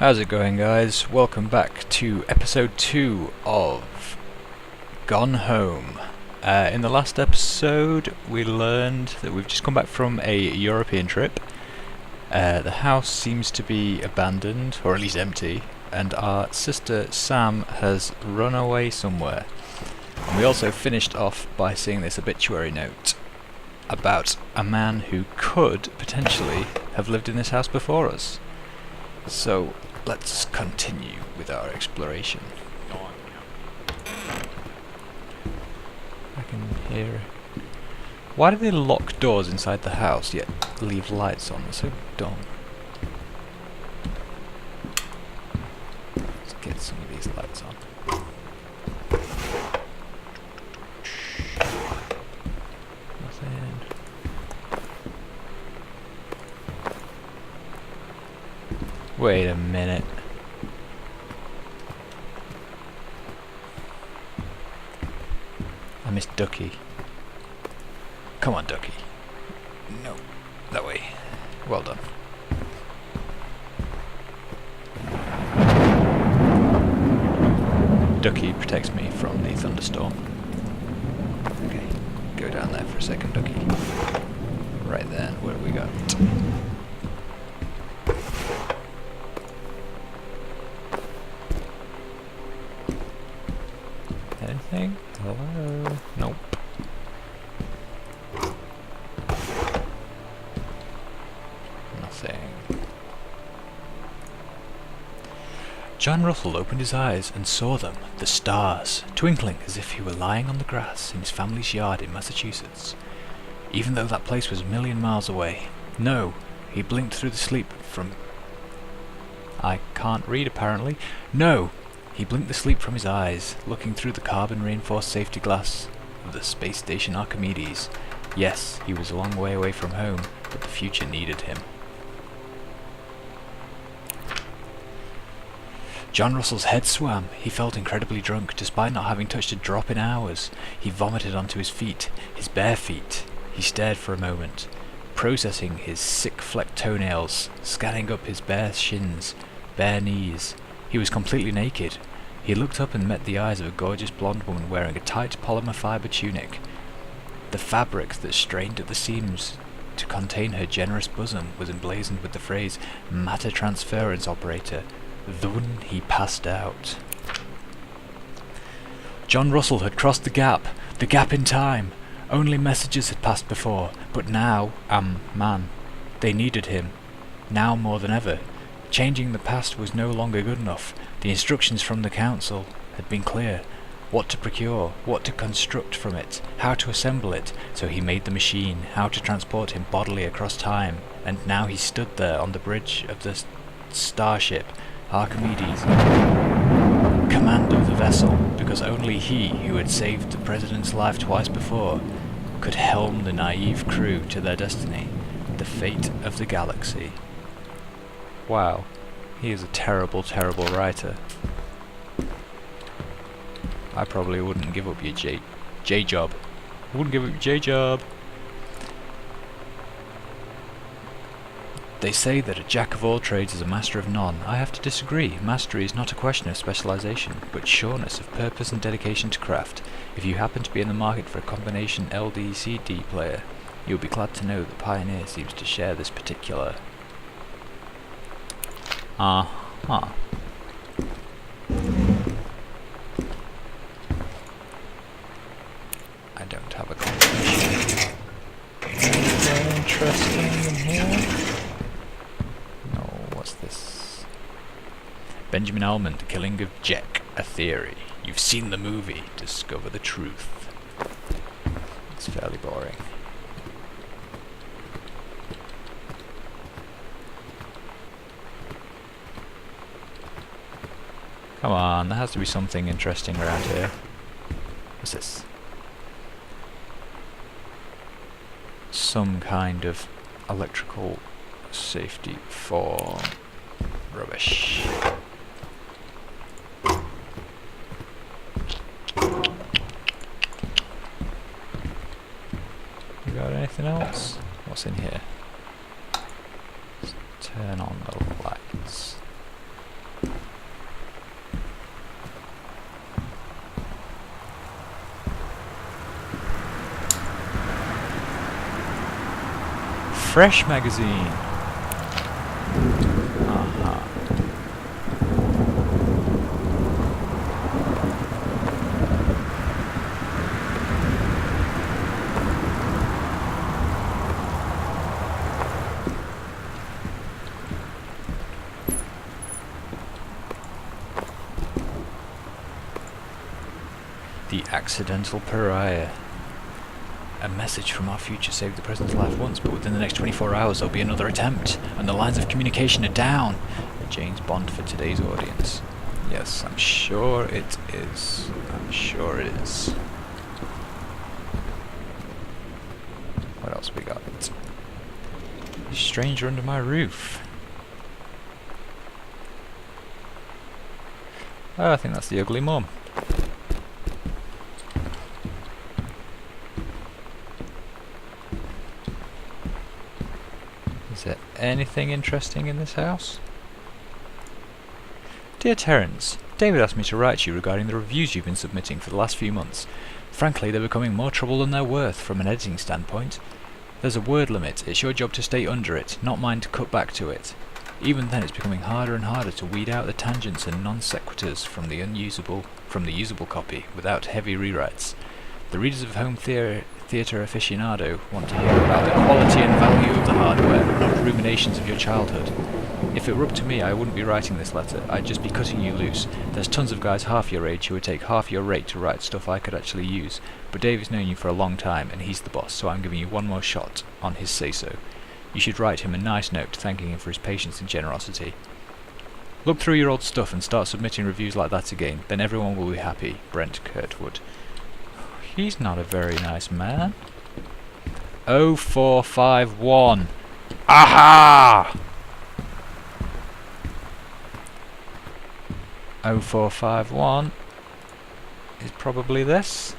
How's it going, guys? Welcome back to episode 2 of Gone Home. In the last episode we learned that we've just come back from a European trip. The house seems to be abandoned, or at least empty, and our sister Sam has run away somewhere. And we also finished off by seeing this obituary note about a man who could potentially have lived in this house before us. So let's continue with our exploration. I can hear. Why do they lock doors inside the house yet leave lights on? They're so dumb. Let's get some of these lights on. Nothing. Wait a minute. I missed Ducky. Come on, Ducky. No, that way. Well done. Ducky protects me from the thunderstorm. Okay, go down there for a second, Ducky. Right then, what have we got? Anything? Hello? Nope. Nothing. John Russell opened his eyes and saw them, the stars, twinkling as if he were lying on the grass in his family's yard in Massachusetts, even though that place was a million miles away. No, he blinked through the sleep from... I can't read apparently. No! He blinked the sleep from his eyes, looking through the carbon-reinforced safety glass of the space station Archimedes. Yes, he was a long way away from home, but the future needed him. John Russell's head swam. He felt incredibly drunk, despite not having touched a drop in hours. He vomited onto his feet, his bare feet. He stared for a moment, processing his sick-flecked toenails, scanning up his bare shins, bare knees. He was completely naked. He looked up and met the eyes of a gorgeous blonde woman wearing a tight polymer fibre tunic. The fabric that strained at the seams to contain her generous bosom was emblazoned with the phrase "matter transference operator." Then he passed out. John Russell had crossed the gap in time. Only messages had passed before, but now, man, they needed him, now more than ever. Changing the past was no longer good enough. The instructions from the council had been clear. What to procure, what to construct from it, how to assemble it, so he made the machine, how to transport him bodily across time, and now he stood there on the bridge of the starship, Archimedes, commander of the vessel, because only he, who had saved the president's life twice before, could helm the naive crew to their destiny, the fate of the galaxy. Wow, he is a terrible, terrible writer. I probably wouldn't give up your J job. I wouldn't give up your J job. They say that a jack of all trades is a master of none. I have to disagree. Mastery is not a question of specialization, but sureness of purpose and dedication to craft. If you happen to be in the market for a combination LD-CD player, you'll be glad to know that Pioneer seems to share this particular... Uh-huh. I don't have a combination. Anything interesting in here? No, what's this? Benjamin Almond, The Killing of Jack, a theory. You've seen the movie. Discover the truth. It's fairly boring. Come on, there has to be something interesting around here. What's this? Some kind of electrical safety for rubbish. You got anything else? What's in here? Let's turn on the lights. Fresh magazine. Uh-huh. The accidental pariah. A message from our future saved the present's life once, but within the next 24 hours there'll be another attempt, and the lines of communication are down. A James Bond for today's audience. Yes, I'm sure it is. I'm sure it is. What else we got? A stranger under my roof. Oh, I think that's the ugly mum. Is there anything interesting in this house? Dear Terence, David asked me to write to you regarding the reviews you've been submitting for the last few months. Frankly, they're becoming more trouble than they're worth from an editing standpoint. There's a word limit. It's your job to stay under it, not mine to cut back to it. Even then, it's becoming harder and harder to weed out the tangents and non sequiturs from the usable copy without heavy rewrites. The readers of Home Theatre Aficionado want to hear about the quality and value of the hardware, not ruminations of your childhood. If it were up to me, I wouldn't be writing this letter. I'd just be cutting you loose. There's tons of guys half your age who would take half your rate to write stuff I could actually use. But Dave's known you for a long time, and he's the boss, so I'm giving you one more shot on his say-so. You should write him a nice note thanking him for his patience and generosity. Look through your old stuff and start submitting reviews like that again, then everyone will be happy. Brent Kurtwood. He's not a very nice man. 0451. Aha! 0451 is probably this.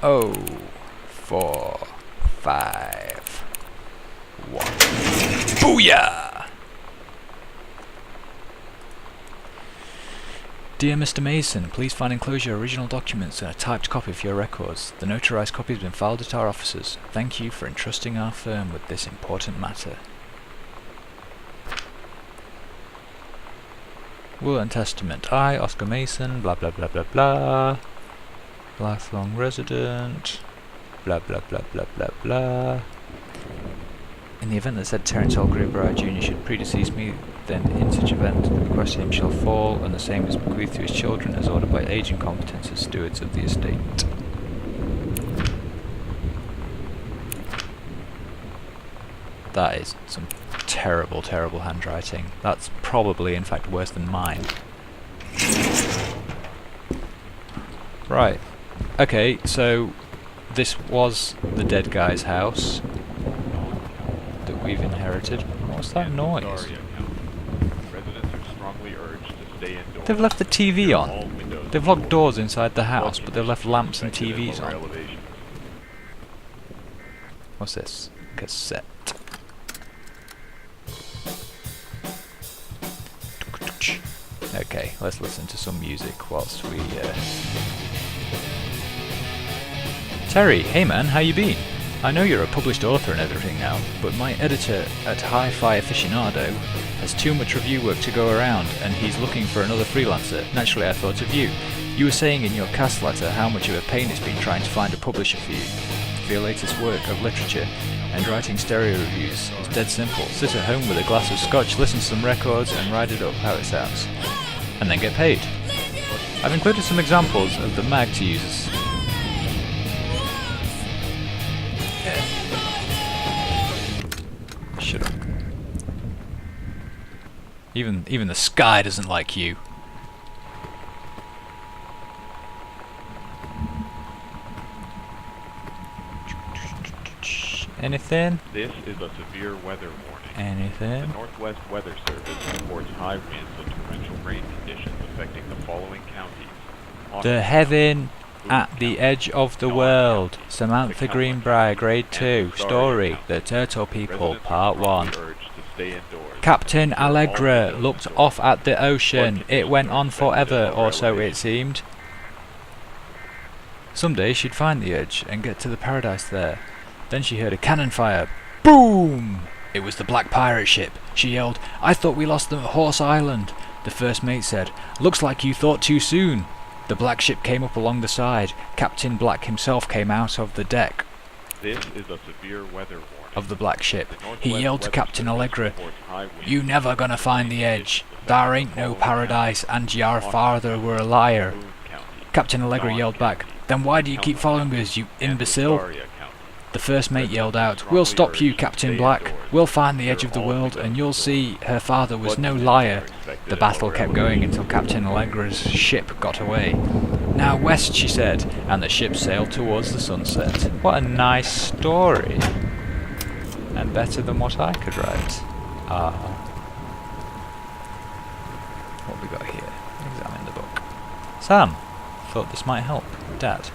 0451. Booyah! Dear Mr. Mason, please find enclosed your original documents and a typed copy of your records. The notarized copy has been filed at our offices. Thank you for entrusting our firm with this important matter. Will and Testament. I, Oscar Mason, blah blah blah blah blah. Lifelong resident. Blah blah blah blah blah blah. In the event that said Terence Holgrave Jr. should predecease me, then in such event the bequest to him shall fall, and the same is bequeathed to his children as ordered by age and competence as stewards of the estate. That is some terrible, terrible handwriting. That's probably, in fact, worse than mine. Right. Okay, so this was the dead guy's house that we've inherited. What's that noise? They've left the TV on. They've locked doors inside the house, but they've left lamps and TVs on. What's this? Cassette. Okay, let's listen to some music whilst we... Terry, hey man, how you been? I know you're a published author and everything now, but my editor at Hi-Fi Aficionado has too much review work to go around, and he's looking for another freelancer. Naturally, I thought of you. You were saying in your cast letter how much of a pain it's been trying to find a publisher for you. For your latest work of literature, and writing stereo reviews is dead simple. Sit at home with a glass of scotch, listen to some records, and write it up how it sounds. And then get paid. I've included some examples of the mag to use. Shut up. Even the sky doesn't like you. Anything? This is a severe weather warning. Anything? The Northwest Weather Service reports high winds and torrential rain conditions affecting the following counties. The heaven at the edge of the world. Samantha Greenbrier, Grade 2. Story, The Turtle People, Part 1. Captain Allegra looked off at the ocean. It went on forever, or so it seemed. Someday she'd find the edge and get to the paradise there. Then she heard a cannon fire. Boom! It was the black pirate ship. She yelled, "I thought we lost them at Horse Island." The first mate said, "Looks like you thought too soon." The black ship came up along the side. Captain Black himself came out of the deck This is a severe weather warning. of the black ship. The Northwest He yelled to Weather Captain Service Allegra, reports high winds "You never gonna find the edge. Thar ain't no paradise, and your father were a liar." Boone County, Captain Allegra Don yelled back, County, "Then why do you keep following us, you imbecile?" Astoria County. The first mate yelled out, "We'll stop you, Captain Black. We'll find the edge of the world, and you'll see her father was no liar." The battle kept going until Captain Allegra's ship got away. "Now west," she said, and the ship sailed towards the sunset. What a nice story. And better than what I could write. What we got here? Examine the book. Sam, thought this might help. Dad.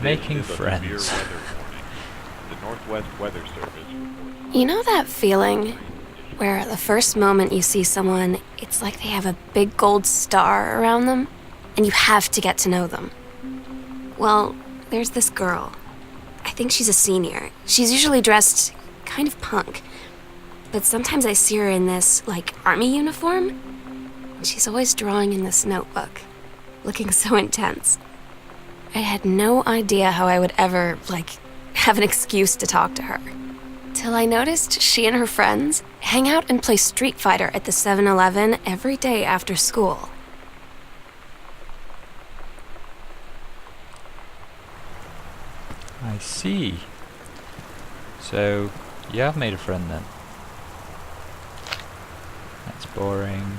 Making This is a severe friends. weather warning. The Northwest Weather Service reports You know that feeling where the first moment you see someone, it's like they have a big gold star around them, and you have to get to know them? Well, there's this girl. I think she's a senior. She's usually dressed kind of punk, but sometimes I see her in this, army uniform, and she's always drawing in this notebook, looking so intense. I had no idea how I would ever, have an excuse to talk to her. Till I noticed she and her friends hang out and play Street Fighter at the 7-Eleven every day after school. I see. So, you have made a friend then. That's boring.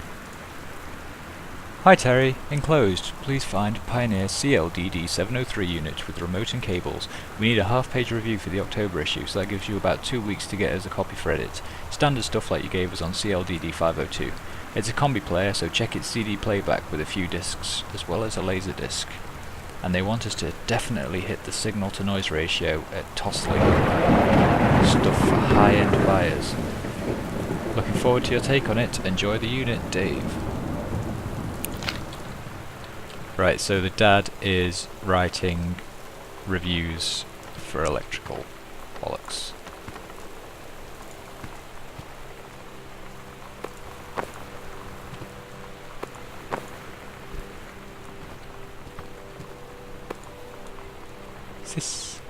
Hi Terry, enclosed. Please find Pioneer CLDD 703 unit with remote and cables. We need a half-page review for the October issue, so that gives you about 2 weeks to get us a copy for edit. Standard stuff like you gave us on CLDD 502. It's a combi player, so check its CD playback with a few discs, as well as a laser disc. And they want us to definitely hit the signal-to-noise ratio at tossling stuff for high-end buyers. Looking forward to your take on it. Enjoy the unit, Dave. Right, so the dad is writing reviews for electrical bollocks. This.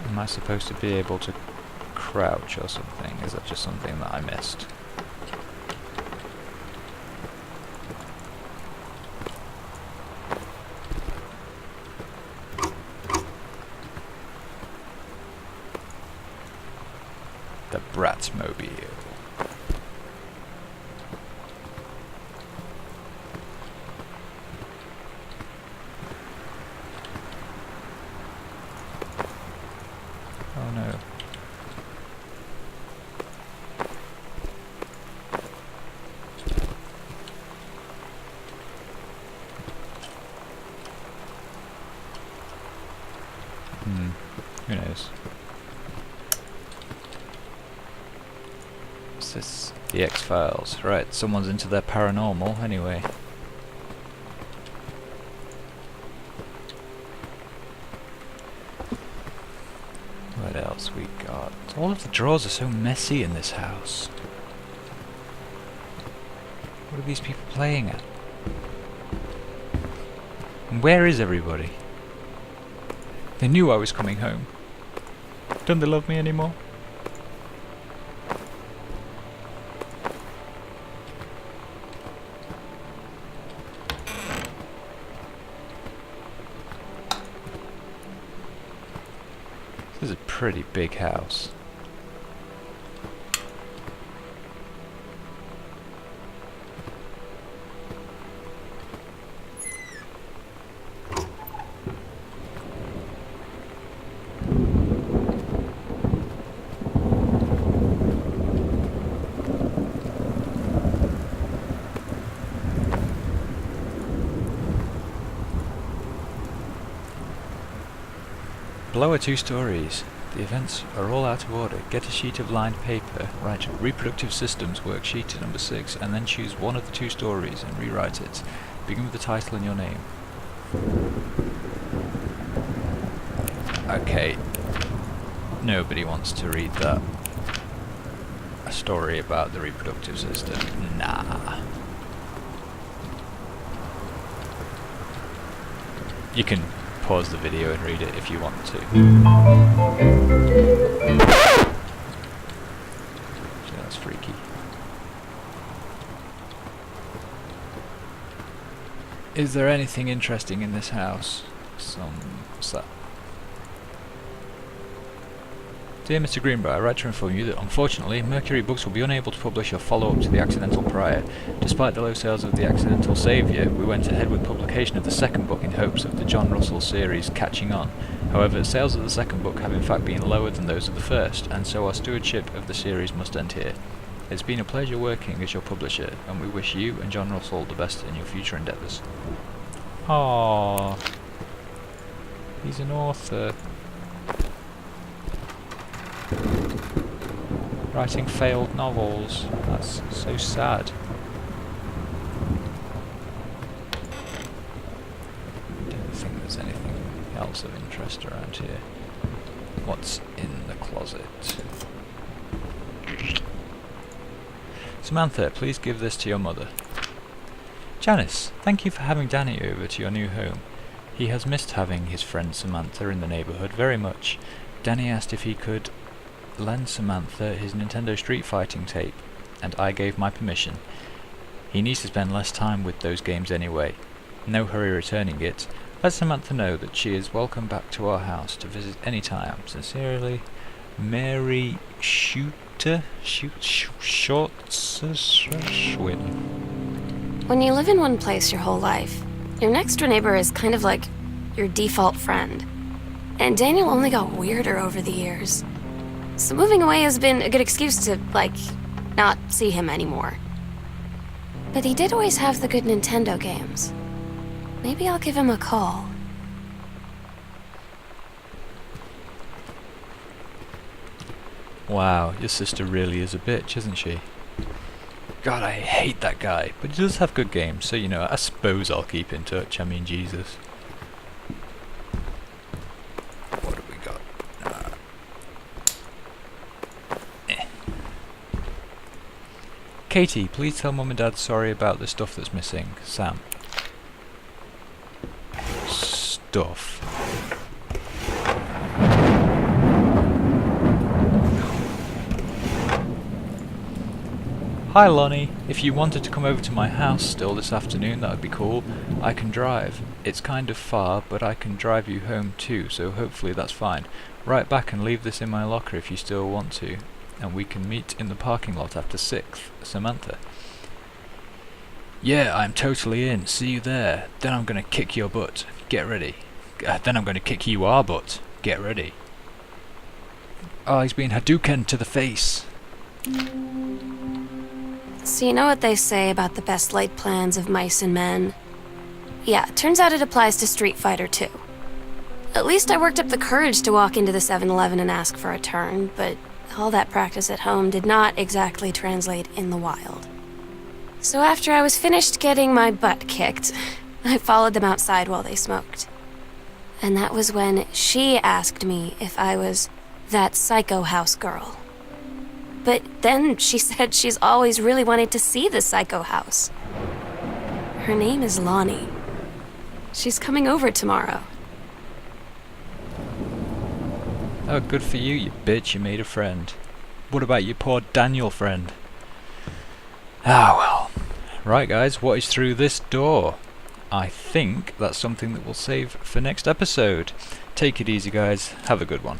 Am I supposed to be able to crouch or something? Is that just something that I missed? The Bratmobile. Oh no. Who knows? What's this? The X-Files. Right, someone's into their paranormal anyway. What else we got? All of the drawers are so messy in this house. What are these people playing at? And where is everybody? They knew I was coming home. Don't they love me anymore? This is a pretty big house. Below are 2 stories. The events are all out of order. Get a sheet of lined paper, write Reproductive Systems Worksheet number 6, and then choose one of the 2 stories and rewrite it. Begin with the title and your name. Okay. Nobody wants to read that. A story about the reproductive system. Nah. You can pause the video and read it if you want to. So that's freaky. Is there anything interesting in this house? What's that? Dear Mr. Greenbrier, I write to inform you that unfortunately Mercury Books will be unable to publish a follow-up to The Accidental Prior. Despite the low sales of The Accidental Saviour, we went ahead with publication of the second book in hopes of the John Russell series catching on. However, sales of the second book have in fact been lower than those of the first, and so our stewardship of the series must end here. It's been a pleasure working as your publisher, and we wish you and John Russell the best in your future endeavours. Aww. He's an author. Writing failed novels. That's so sad. I don't think there's anything else of interest around here. What's in the closet? Samantha, please give this to your mother. Janice, thank you for having Danny over to your new home. He has missed having his friend Samantha in the neighbourhood very much. Danny asked if he could lend Samantha his Nintendo Street Fighting tape, and I gave my permission. He needs to spend less time with those games anyway. No hurry returning it. Let Samantha know that she is welcome back to our house to visit any time. Sincerely, Mary Shortswin. When you live in one place your whole life, your next door neighbor is kind of like your default friend. And Daniel only got weirder over the years. So moving away has been a good excuse to, not see him anymore. But he did always have the good Nintendo games. Maybe I'll give him a call. Wow, your sister really is a bitch, isn't she? God, I hate that guy, but he does have good games, so I suppose I'll keep in touch. I mean, Jesus. What have we got? Katie, please tell Mum and Dad sorry about the stuff that's missing. Sam. Stuff. Hi Lonnie, if you wanted to come over to my house still this afternoon, that would be cool. I can drive. It's kind of far, but I can drive you home too, so hopefully that's fine. Write back and leave this in my locker if you still want to. And we can meet in the parking lot after 6th. Samantha. Yeah, I'm totally in. See you there. Then I'm gonna kick your butt. Get ready. Then I'm gonna kick you our butt. Get ready. Oh, he's been Hadouken to the face. So you know what they say about the best laid plans of mice and men? Yeah, turns out it applies to Street Fighter too. At least I worked up the courage to walk into the 7-Eleven and ask for a turn, but all that practice at home did not exactly translate in the wild. So after I was finished getting my butt kicked, I followed them outside while they smoked. And that was when she asked me if I was that psycho house girl. But then she said she's always really wanted to see the psycho house. Her name is Lonnie. She's coming over tomorrow. Oh, good for you, you bitch, you made a friend. What about your poor Daniel friend? Ah, well. Right, guys, what is through this door? I think that's something that we'll save for next episode. Take it easy, guys. Have a good one.